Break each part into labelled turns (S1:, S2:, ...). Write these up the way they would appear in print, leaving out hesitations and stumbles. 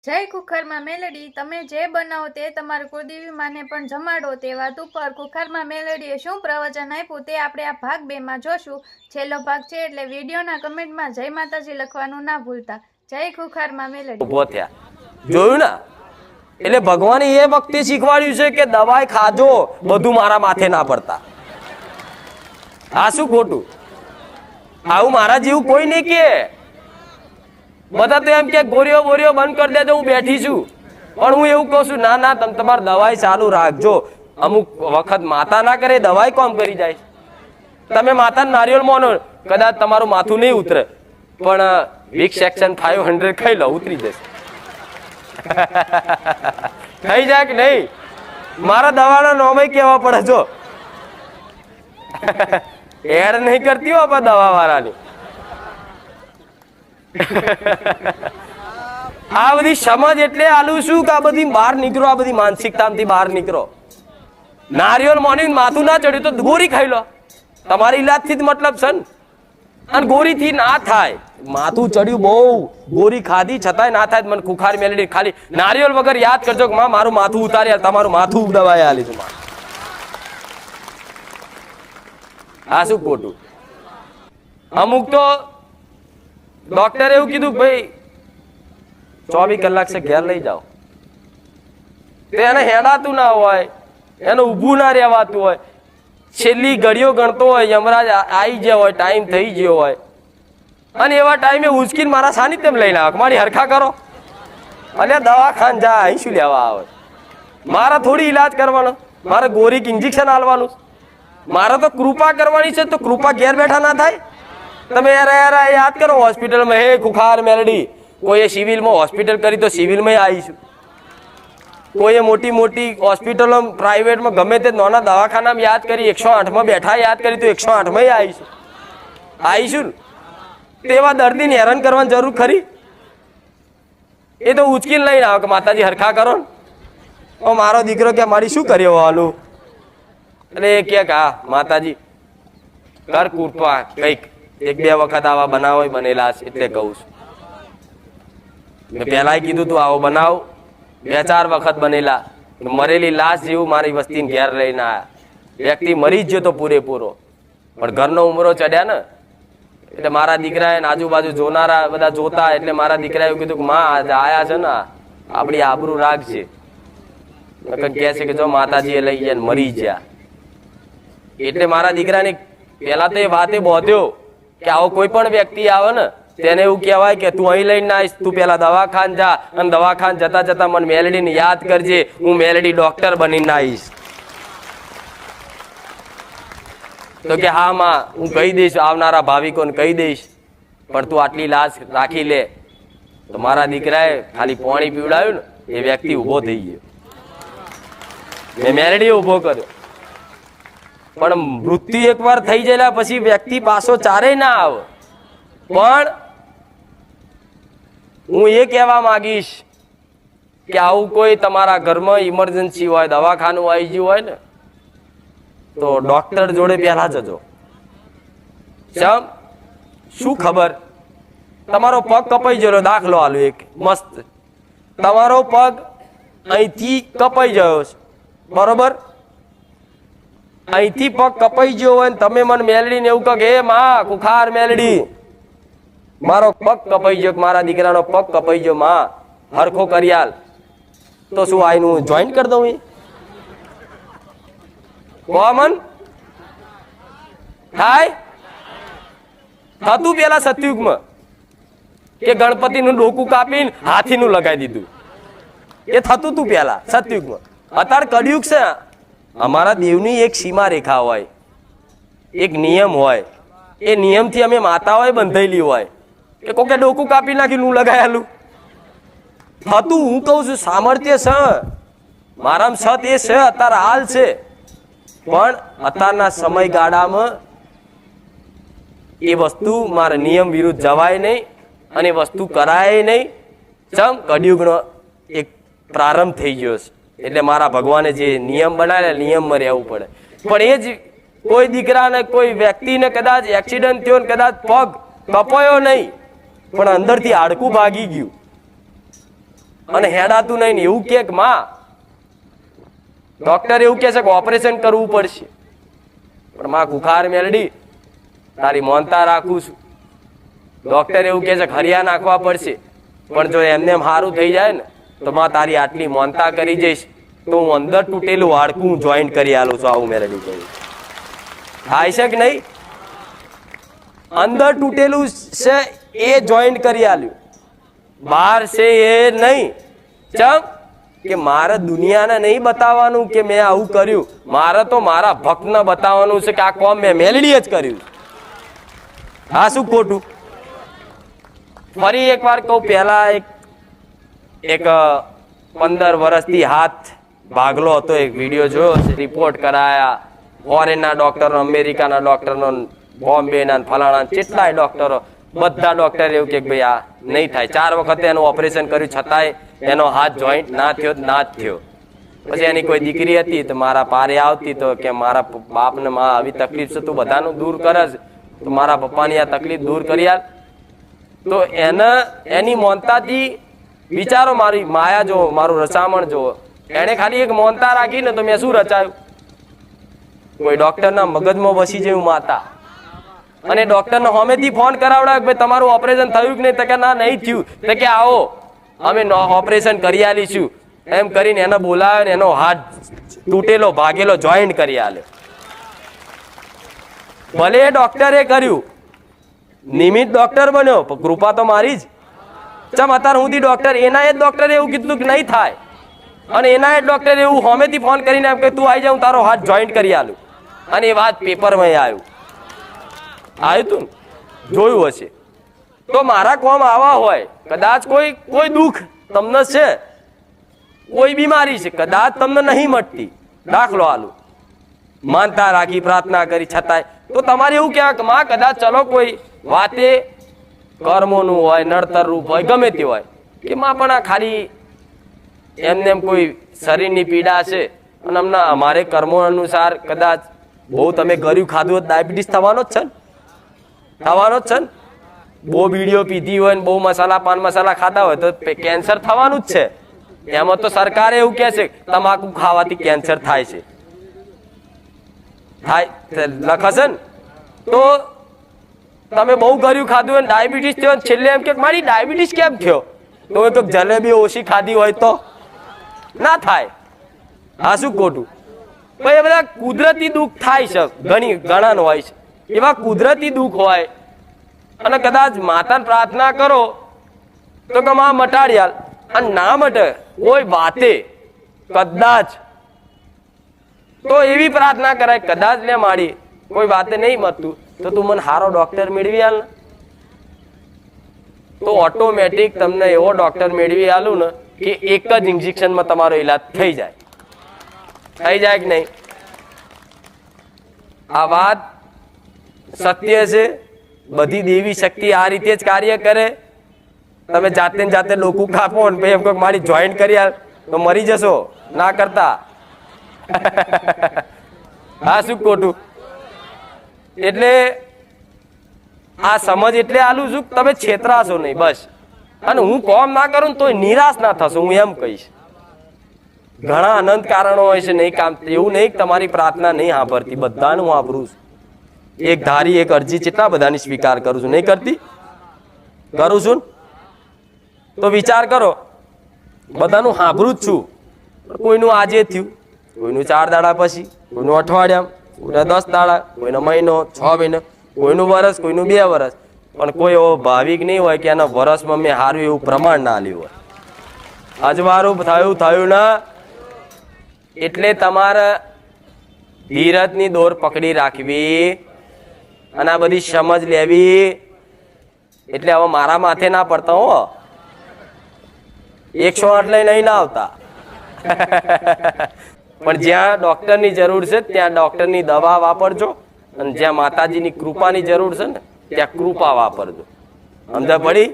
S1: જય કુખરમાં મેલડી, તમે જે બનાવો તે તમારા કુળદેવી માને પણ જમાડો. તે વાત ઉપર કુખરમાં મેલડીએ શું પ્રવચન આપ્યું તે આપણે આ ભાગ 2 માં જોશું. છેલ્લો ભાગ છે એટલે વિડીયોના કમેન્ટમાં જય માતાજી લખવાનું ના ભૂલતા. જય કુખરમાં મેલડી.
S2: ઉભો થયા જોયું ને, એટલે ભગવાને એ વખતે શીખવાડ્યું છે કે દવાઈ ખાજો બધું મારા માથે ના પડતા. આ શું ખોટું? આવું મારા જેવું કોઈ નહીં કે. બધા તો એમ કે ગોરીઓ બોરીઓ બંધ કરી દેજો, હું બેઠી છું. પણ હું એવું કહું છું, ના ના, તમે તમારી દવાઈ ચાલુ રાખજો. અમુક વખત માતા ના કરે, દવાઈ કોમ કરી જાય. તમે માતાને નારિયેળ માનો, કદાચ તમારું માથું નહીં ઉતરે, પણ વિક સેક્શન 500 ખાઈ લો, ઉતરી જશે. થઈ જાય કે નહીં? મારા દવાના નોમે કેવા પડે છો. એડ નહીં કરતી હો દવા વાળાની. આ બધી સમજ એટલે આલું શું કે આ બધી બહાર નીકળો, આ બધી માનસિકતામાંથી બહાર નીકળો. નારિયેળ મોર્નિંગ માથું ના ચડ્યું તો ગોરી ખાઈ લો, તમારી ઈલાજથી જ મતલબ છે ને. અને ગોરીથી ના થાય. માથું ચડ્યું બહુ, ગોરી ખાધી છતાંય ના થાય. મને ખુખાર મેલડી ખાલી નારિયેળ વગર યાદ કરજો કે માં મારું માથું ઉતારી, તમારું માથું દવાઈ આલી તું. આ શું ખોટું? અમુક તો ડોક્ટરે એવું કીધું ભાઈ 24 કલાક છે ઘેર લઈ જાઓ. તો એને હેડાતું ના હોય, એને ઊભું ના રહેવાતું હોય, છેલ્લી ઘડીઓ ગણતો હોય, યમરાજ આવી ગયા હોય, ટાઈમ થઈ ગયો હોય, અને એવા ટાઈમે ઉચકીને મારા સાનિધ્યમ લઈને આવે, મારી હરખા કરો. અલ્યા દવાખાન જા, અહીં શું લેવા આવે? મારે થોડી ઈલાજ કરવાનો, મારે ગોરીક ઇન્જેક્શન આલવાનું, મારે તો કૃપા કરવાની છે. તો કૃપા ઘેર બેઠા ના થાય? તમે યાદ કરો હોસ્પિટલમાં, હે ખુખાર મેલડી, કોઈએ સિવિલમાં હોસ્પિટલ કરી તો સિવિલમાં આવીશું. કોઈએ મોટી મોટી હોસ્પિટલો પ્રાઇવેટમાં ગમે તે નાના દવાખાનામાં યાદ કરી, 108માં બેઠા યાદ કરી તો 108માં આવીશું. તેવા દર્દીને હેરાન કરવાની જરૂર ખરી? એ તો ઉચકીને લઈને આવે કે માતાજી હરખા કરો ને. મારો દીકરો કે મારી શું કરી હોવાનું, એટલે એ કે હા માતાજી કર કૃપા, કંઈક 1-2 વખત આવા બનાવો બનેલા છે એટલે કહું છું. મેં પહેલા કીધું તું આવો બનાવ, 2-4 વખત બનેલા. મરેલી લાશ જેવું મારી વસ્તીને ઘેર લઈને આવ્યા. વ્યક્તિ મરી જ ગયો તો પૂરેપૂરો, પણ ઘરનો ઉમરો ચડ્યા ને, એટલે મારા દીકરાએ આજુબાજુ જોનારા બધા જોતા, એટલે મારા દીકરાએ એવું કીધું કે માં આયા છે ને, આપણી આબરૂ રાખજે. કહે છે કે જો માતાજીએ લઈ ગયા મરી ગયા. એટલે મારા દીકરાને પેલા તો એ વાતે બોધ્યો કે આવો કોઈ પણ વ્યક્તિ આવે ને તેને એવું કહેવાય કે તું અહીં લઈને આવીશ, તું પેલા દવાખાન જા, અને દવાખાન જતા જતા મને મેલડીને યાદ કરજે, હું મેલડી ડોક્ટર બનીને આવીશ. તો કે હા માં, હું કહી દઈશ, આવનારા ભાવિકોને કહી દઈશ, પણ તું આટલી લાજ રાખી લે. તો મારા દીકરાએ ખાલી પાણી પીવડાવ્યું ને, એ વ્યક્તિ ઉભો થઈ ગયો. મેં મેલડીએ ઉભો કર્યો. પણ મૃત્યુ એકવાર થઈ ગયેલા પછી વ્યક્તિ પાછો ચારે ના આવે. પણ હું એ કહેવા માંગીશ કે આવું કોઈ તમારા ઘરમાં ઇમરજન્સી હોય, દવાખાનું આવી ગયું હોય ને, તો ડોક્ટર જોડે પહેલા જજો. શું ખબર, તમારો પગ કપાઈ ગયો, દાખલો આલો એક મસ્ત, તમારો પગ અહીંથી કપાઈ ગયો છે, બરોબર? અહીંથી પગ કપાઈ ગયો હોય ને તમે મને મેલડીને એવું કહો કે હે માં ખુખાર મેલડી, મારો પગ કપાઈ ગયો, મારા દીકરાનો પગ કપાઈ ગયો, માં હરખો કરી આલ. તો શું આઈનું જોઈન્ટ કરી દઉં? કોમન થાય? થતું પેલા સતયુગમાં કે ગણપતિનું ડોકું કાપીને હાથીનું લગાવી દીધું, એ થતું તું પેલા સતયુગમાં. અત્યારે કળિયુગ છે. અમારા દેવની એક સીમા રેખા હોય, એક નિયમ હોય, એ નિયમથી અમે માતાઓએ બંધાયેલી હોય કે કોકે ડોકું કાપી નાખ્યું, હું લગાયેલું હતું. હું કહું છું સામર્થ્ય છે મારામાં, સત એ છે, અત્યારે હાલ છે, પણ અત્યારના સમયગાળામાં એ વસ્તુ મારે નિયમ વિરુદ્ધ જવાય નહીં, અને વસ્તુ કરાય નહીં. ચમ કળિયુગનો એક પ્રારંભ થઈ ગયો છે, એટલે મારા ભગવાને જે નિયમ બનાવ્યા નિયમમાં રહેવું પડે. પણ એ જ કોઈ દીકરાને કોઈ વ્યક્તિને કદાચ એક્સિડન્ટ થયો, કદાચ પગ કપાયો નહીં, પણ અંદરથી હાડકું ભાગી ગયું, અને હેડાતું નહીં ને એવું કે માં ડોક્ટર એવું કે છે કે ઓપરેશન કરવું પડશે, પણ માં કુખાર મેલડી તારી મોનતા રાખું છું. ડોક્ટર એવું કે છે કે હરિયા નાખવા પડશે, પણ જો એમને એમ સારું થઈ જાય ને તો માં તારી આટલી મોનતા કરી જઈશ તો હું અંદર તૂટેલું હાડકું જોઈન્ટ કરી આલું છું. આવું મેલડી કહ્યું. થાય છે કે નહીં? અંદર તૂટેલું છે એ જોઈન્ટ કરી આલ્યું, બહાર છે એ નહીં. ચમ કે મારે દુનિયાને નહીં બતાવવાનું કે મેં આવું કર્યું, મારે તો મારા ભક્તને બતાવવાનું છે કે આ કોમ મેં મેલડીએ જ કર્યું. હા શું ખોટું? ફરી એકવાર કહું, પહેલા એક 15 વર્ષથી હાથ ભાગલો હતો, એક વિડીયો જોયો છે, રિપોર્ટ કરાયા ફોરેનના ડોક્ટરો, અમેરિકાના ડોક્ટરો, બોમ્બેના ફલાણા કેટલાય ડોક્ટરો, બધા ડોક્ટર એવું કે ભાઈ આ નહીં થાય. 4 વખતે એનું ઓપરેશન કર્યું છતાંય એનો હાથ જોઈન્ટ ના જ થયો. પછી એની કોઈ દીકરી હતી તો મારા પારે આવતી તો કે મારા બાપને માં આવી તકલીફ છે, તું બધાનું દૂર કરે છે તો મારા પપ્પાની આ તકલીફ દૂર કરી આલ. તો એની મોનતાથી વિચારો, મારી માયા જો, મારું રચામણ જો, એને ખાલી એક મોનતા રાખી ને તો મેં શું રચાયું? કોઈ ડોક્ટરના મગજમાં વસી જેવું માતા. અને ડોક્ટરને હોમેથી ફોન કરાવડાવે ભાઈ તમારું ઓપરેશન થયું કે નહીં? તો કે ના, નહીં થયું. તો કે આવો અમે ઓપરેશન કરી આલીશું. એમ કરીને એને બોલાવ્યો ને એનો હાથ તૂટેલો ભાગેલો જોઈન્ટ કરી આલ્યો. ભલે એ ડોક્ટરે કર્યું, નિમિત્ત ડોક્ટર બન્યો, પણ કૃપા તો મારી જ. ચમ અત્યાર સુધી ડોક્ટર એના એ ડોક્ટરે એવું કીધું કે નહીં થાય, અને એના એ ડોક્ટરે એવું હોમેથી ફોન કરીને એમ કે તું આવી જાઉં તારો હાથ જોઈન્ટ કરી આલું. અને એ વાત પેપરમાં આવ્યું તું, જોયું હશે. તો મારા કોમ આવા હોય, કદાચ કોઈ દુઃખ તમને છે, કોઈ બીમારી છે, કદાચ તમને નહીં મટતી, દાખલો આલું, માનતા રાખી પ્રાર્થના કરી છતાંય, તો તમારે એવું કહેવાય કે માં કદાચ ચલો કોઈ વાતે કર્મોનું હોય, નડતર રૂપ હોય, ગમે તે હોય કે માં પણ આ ખાલી એમને એમ કોઈ શરીરની પીડા છે અને હમણાં અમારે કર્મો અનુસાર કદાચ બહુ તમે ગળ્યું ખાધું હોય ડાયાબિટીસ થવાનો જ છે ને, થવાનો જ છે ને. બહુ બીડીઓ પીધી હોય ને બહુ મસાલા પાન મસાલા ખાતા હોય તો કેન્સર થવાનું જ છે. એમાં તો સરકારે એવું કહે છે તમાકુ ખાવાથી કેન્સર થાય છે, લખશે ને. તો તમે બહુ ગળ્યું ખાધું હોય ડાયાબિટીસ થયો, છેલ્લે એમ કે મારી ડાયાબિટીસ કેમ થયો? તો જલેબી ઓછી ખાધી હોય તો ના થાય. આ શું ખોટું? ભાઈ એ બધા કુદરતી દુઃખ થાય છે, ઘણા હોય છે એવા કુદરતી દુઃખ હોય. અને કદાચ માતાને પ્રાર્થના કરો તો કે માં મટાડી હાલ, અને ના મટે કોઈ વાતે કદાચ, તો એવી પ્રાર્થના કરાય કદાચ લે માડી કોઈ વાતે નહીં મટતું તો તું મને સારો ડોક્ટર મેળવી આલ ને, તો ઓટોમેટિક તમને એવો ડોક્ટર મેળવી આલું ને કે એક જ ઇન્જેક્શનમાં તમારો ઈલાજ થઈ જાય કે નહીં? આ વાત સત્ય છે. બધી દેવી શક્તિ આ રીતે જ કાર્ય કરે. તમે જાતે લોકો કાપો ને એમ કોઈ મારી જોઈન્ટ કરી આલ તો મરી જશો, ના કરતા. હા શું ખોટું? એટલે આ સમજ એટલે આલું છું તમે છેતરાશો નહીં બસ. અને હું કોમ ના કરું તો નિરાશ ના થશો, હું એમ કહીશ. ઘણા અનંત કારણો હોય છે નહીં કામ, એવું નહીં તમારી પ્રાર્થના નહીં સાંભળતી, બધાનું વાપરું છું. એક ધારી એક અરજી કેટલા બધાની સ્વીકાર કરું છું, નહીં કરતી? કરું છું. તો વિચાર કરો, બધાનું સાંભળું જ છું. કોઈનું આજે થયું, કોઈનું 4 દાડા પછી, કોઈનું અઠવાડિયામાં, કોઈના 10 દાડા, કોઈનો મહિનો, 6 મહિના, કોઈનું વર્ષ, કોઈનું 2 વર્ષ. પણ કોઈ એવો ભાવિક નહીં હોય કે એના વર્ષમાં મેં સારું એવું પ્રમાણ ના લ્યું હોય. અજવારું થયું ના. એટલે તમારે ધીરજની દોર પકડી રાખવી અને આ બધી સમજ લેવી. એટલે હવે મારા માથે ના પડતા હો, 108 લઈને નહીં ના આવતા. પણ જ્યાં ડોક્ટરની જરૂર છે ત્યાં ડોક્ટરની દવા વાપરજો, અને જ્યાં માતાજીની કૃપાની જરૂર છે ને ત્યાં કૃપા વાપરજો. સમજ પડી?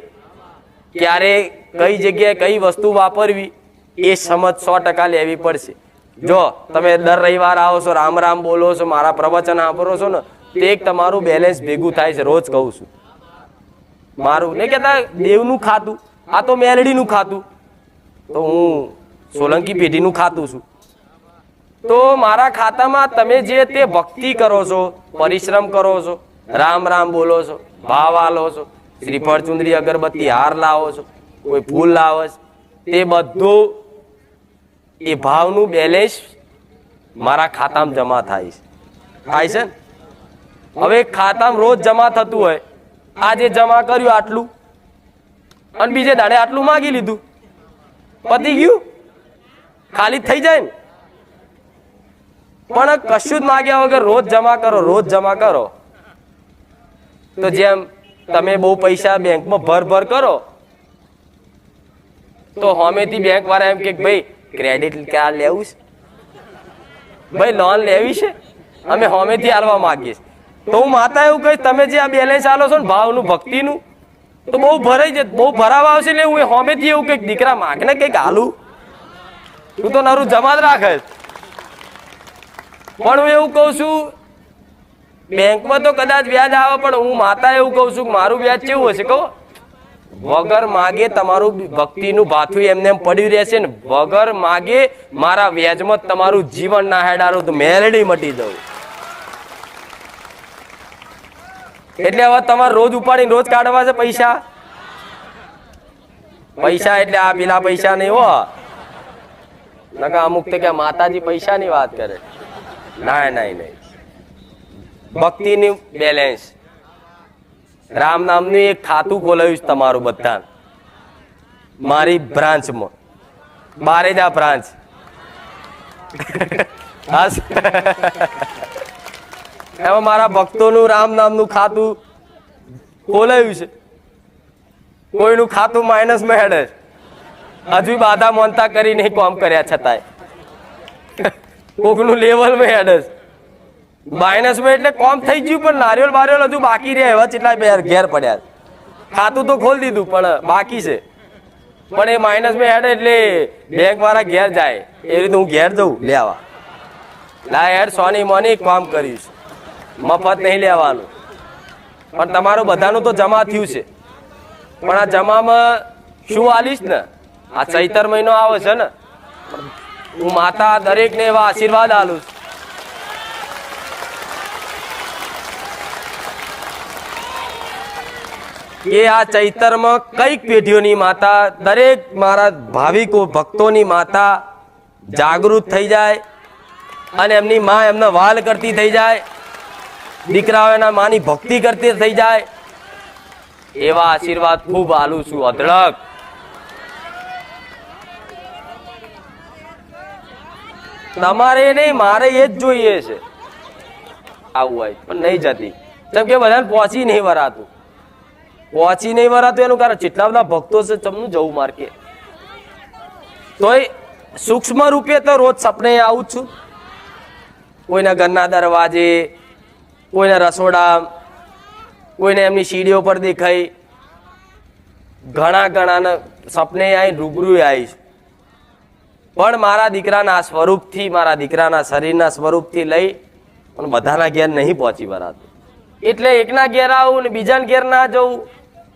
S2: ક્યારે કઈ જગ્યાએ કઈ વસ્તુ વાપરવી એ સમજ 100% લેવી પડશે. જો તમે દર રવિવાર આવો છો, રામ રામ બોલો છો, મારા પ્રવચન સાંભળો છો ને, તે એક તમારું બેલેન્સ ભેગું થાય છે. રોજ કહું છું, મારું નહીં કહેતા દેવનું ખાતું, આ તો મેલડીનું ખાતું. તો હું સોલંકી પેઢીનું ખાતું છું. તો મારા ખાતામાં તમે જે તે ભક્તિ કરો છો, પરિશ્રમ કરો છો, રામ રામ બોલો છો, ભાવ આલો છો, શ્રીફળ ચુંદડી અગરબત્તી હાર લાવો છો, કોઈ ફૂલ લાવો છો, તે બધું એ ભાવનું બેલેન્સ મારા ખાતામાં જમા થાય છે. થાય છે ને? હવે ખાતામાં રોજ જમા થતું હોય, આજે જમા કર્યું આટલું અને બીજે દાડે આટલું માગી લીધું, પતી ગયું, ખાલી થઈ જાય ને. પણ કશું જ માગ્યા વગર રોજ જમા કરો, રોજ જમા કરો, તો જેમ તમે બહુ પૈસા બેંકમાં ભર કરો તો હોમેથી બેંક વાળા એમ કે ભાઈ ક્રેડિટ કાર્ડ લેવું છે, ભાઈ લોન લેવી છે, અમે હોમેથી આલવા માંગીએ છીએ. તો હું માતા એવું કહીશ, તમે જે આ બેલેન્સ આલો છો ને ભાવનું ભક્તિનું, તો બહુ ભરાઈ જાય, બહુ ભરાવા આવશે. એટલે હું હોમેથી એવું કંઈક દીકરા માગ ને કંઈક હાલું, તું તો નરું જમા જ રાખે. પણ હું એવું કહું છું, બેંકમાં તો કદાચ વ્યાજ આવે, પણ હું માતા એવું કહું છું કે મારું વ્યાજ કેવું હશે કહો, વગર માગે તમારું ભક્તિનું ભાથું એમને એમ પડ્યું રહેશે ને, વગર માગે મારા વ્યાજમાં તમારું જીવન ના હેડારું તો મેલડી મટી દઉં. એટલે હવે તમારે રોજ ઉપાડીને રોજ કાઢવા છે પૈસા. પૈસા એટલે આ પેલા પૈસા નહીં હો, નકા અમુક તો કે માતાજી પૈસા ની વાત કરે. ના નહીં, ભક્તિની બેલેન્સ. રામ નામનું એક ખાતું ખોલાવ્યું છે તમારું બધા મારી બ્રાન્ચમાં, બારેજા બ્રાન્ચ. એમાં મારા ભક્તોનું રામ નામનું ખાતું ખોલાવ્યું છે. કોઈનું ખાતું માઇનસમાં હેડે, હજુ બાધા મોનતા કરી નહીં કામ કર્યા છતાંય કોકનું લેવલમાં હેડે માઇનસમાં. એટલે કોમ થઈ ગયું પણ નારિયેલ બારિયેલ હજુ બાકી રહે. એવા કેટલા ઘેર પડ્યા, ખાતું તો ખોલી દીધું પણ બાકી છે. પણ એ માઇનસમાં હેડે એટલે બેંક વાળા ઘેર જાય, એ રીતે હું ઘેર જઉં લેવા, લા હેડ સોની મોની કામ કરીશ, મફત નહીં લેવાનું. પણ તમારું બધાનું તો જમા થયું છે, પણ આ જમામાં શું આલીશ ને, આ ચૈતર મહિનો આવે છે ને, હું માતા દરેકને એવા આશીર્વાદ આલું છું કે આ ચૈતરમાં કઈક પેઢીઓની માતા, દરેક મારા ભાવિકો ભક્તોની માતા જાગૃત થઈ જાય અને એમની માં એમને વાલ કરતી થઈ જાય, દીકરાઓ એના માની ભક્તિ કરતી થઈ જાય. એવા આશીર્વાદ ખૂબ આલું છું અઢળક. તમારે નહીં, મારે એ જ જોઈએ છે આવું હોય, પણ નહીં જતી. કેમ કે બધાને પહોંચી નહીં વરાતું, પહોંચી નહીં વરાતું એનું કારણ જેટલા બધા ભક્તો છે તમને જવું માર્કે. તોય સૂક્ષ્મ રૂપે તો રોજ સપને આવું જ છું. કોઈના ઘરના દરવાજે, કોઈના રસોડા, કોઈને એમની સીડીઓ પર દેખાઈ, ઘણા સપને આવી, રૂબરૂ આવીશ. પણ મારા દીકરાના સ્વરૂપથી, મારા દીકરાના શરીરના સ્વરૂપથી લઈ અને બધાના ઘેર નહીં પહોંચી વરાતું. એટલે એકના ઘેર આવું ને બીજાના ઘેર ના જવું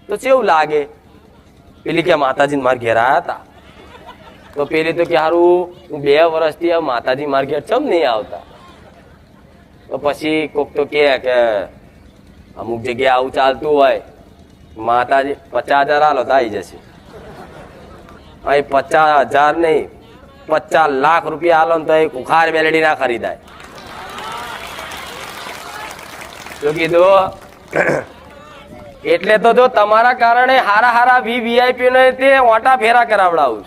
S2: તો કેવું લાગે. પેલી કે માતાજી મારા ઘેર આવ્યા હતા, તો પેલી તો કે હારું હું 2 વર્ષથી માતાજી મારા ઘેર ચમ નહીં આવતા. તો પછી કોક તો કે અમુક જગ્યાએ આવું ચાલતું હોય, માતાજી 50,000 આલો તો આવી જશે. અહીં 50,000 નહીં, 50 લાખ રૂપિયા આલો તો એ કુખાર બેલડી ના ખરીદાય. શું કીધું? એટલે તો જો તમારા કારણે હારા વીઆઈપી ને તે ઓટા ફેરા કરાવડાવું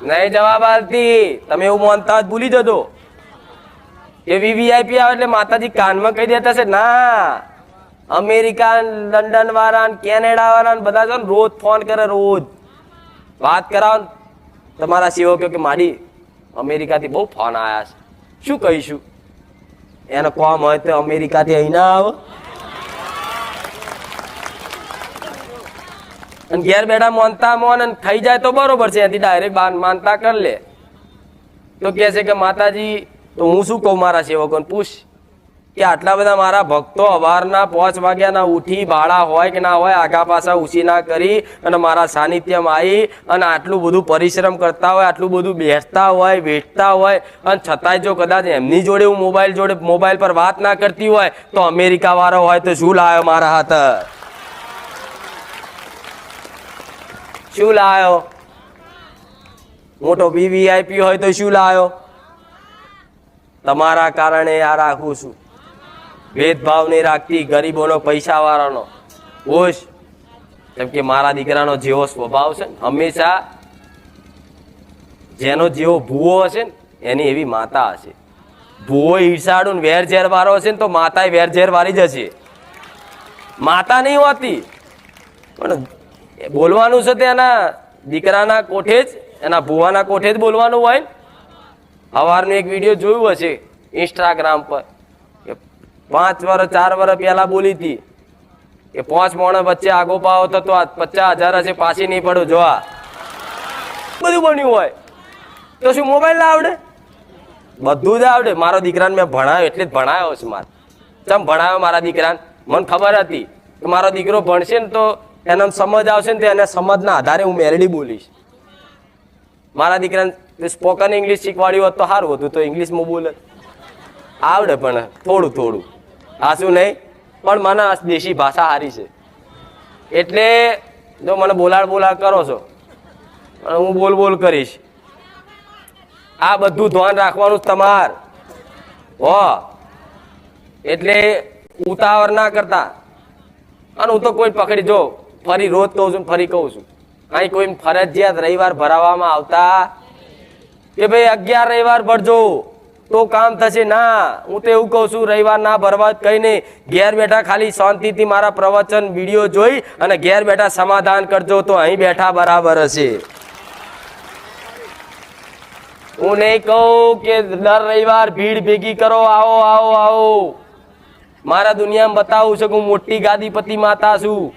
S2: નહીં જવાબ આલતી. તમે એવું માનતા ભૂલી જજો એ વીવીઆઈપી આવે એટલે માતાજી કાનમાં કહી દેતા છે ના. અમેરિકા, લંડન વાળા, કેનેડા વાળા બધા છે ને રોજ ફોન કરે, રોજ વાત કરાવો. તમારા સેવકો કે મારી અમેરિકાથી બહુ ફોન આવ્યા છે, શું કહીશું? એનો કોમ હોય તો અમેરિકાથી અહીં ના આવે અને ઘેર બેઠા માનતા મોન થઈ જાય તો બરોબર છે, એથી ડાયરેક્ટ માનતા કરી લે. તો કે છે કે માતાજી, તો હું શું કહું મારા સેવકોને પૂછ કે આટલા બધા મારા ભક્તો અવારના 5 વાગ્યાના ઉઠી બાળા હોય કે ના હોય આગા પાછા ઉછીના કરી અને મારા સાનિધ્યમાં આવી અને આટલું બધું પરિશ્રમ કરતા હોય, આટલું બધું બેસતા હોય, વેચતા હોય અને છતાંય જો કદાચ એમની જોડે હું મોબાઈલ પર વાત ના કરતી હોય તો અમેરિકા વાળો હોય તો શું લાવ્યો મારા હાથ? શું લાવ્યો? મોટો વીવીઆઈપી હોય તો શું લાવ્યો? તમારા કારણે આ રાખું છું. ભેદભાવ નહીં રાખતી, ગરીબોનો પૈસા વાળાનો ખુશ. કેમ કે મારા દીકરાનો જેવો સ્વભાવ છે ને, હંમેશા જેનો જેવો ભૂવો હશે ને એની એવી માતા હશે. ભૂવો ઈર્ષાળુ ને વેર ઝેર વાળો હશે ને તો માતા વેર ઝેર વાળી જશે. માતા નહીં હોતી, પણ બોલવાનું છે તે એના દીકરાના કોઠે જ, એના ભૂવાના કોઠે જ બોલવાનું હોય ને. સવારનો એક વિડીયો જોયું હશે ઇન્સ્ટાગ્રામ પર, 5 વર્ષ 4 વર્ષ પહેલા બોલી હતી કે 5 માણસ વચ્ચે આગો પાવો તો 50,000 હશે, પાછી નહીં પડો. જોવા બધું બન્યું હોય તો શું મોબાઈલ ના આવડે? બધું જ આવડે. મારો દીકરાને મેં ભણાવ્યો એટલે જ ભણાવ્યો છે. મારે ચમ ભણાવ્યો મારા દીકરાને? મને ખબર હતી કે મારો દીકરો ભણશે ને તો એને સમજ આવશે ને તો એને સમજના આધારે હું મેલડી બોલીશ. મારા દીકરાને સ્પોકન ઇંગ્લિશ શીખવાડ્યું હોત તો સારું હતું, તો ઇંગ્લિશમાં બોલે આવડે પણ થોડું થોડું. આ શું નહીં, પણ મને દેશી ભાષા સારી છે એટલે જો મને બોલાડ કરો છો હું બોલ કરીશ. આ બધું ધ્યાન રાખવાનું તમાર હો. એટલે ઉતાવળ ના કરતા. અને હું તો કોઈ પકડી જો ફરી રોજ કહું છું, ફરી કહું છું, અહીં કોઈ ફરજિયાત રવિવાર ભરાવવામાં આવતા કે ભાઈ 11 રવિવાર ભરજો તો કામ થશે ના. હું તો એવું કહું છું રવિવાર ના ભરવા કઈ નહીં, ઘેર બેઠા ખાલી શાંતિથી મારા પ્રવચન વિડીયો જોઈ અને ઘેર બેઠા સમાધાન કરજો તો અહીં બેઠા બરાબર હશે. હું નહીં કહું કે દર રવિવાર ભીડ ભેગી કરો, આવો. મારા દુનિયામાં બતાવું છું કે હું મોટી ગાદીપતિ માતા છું.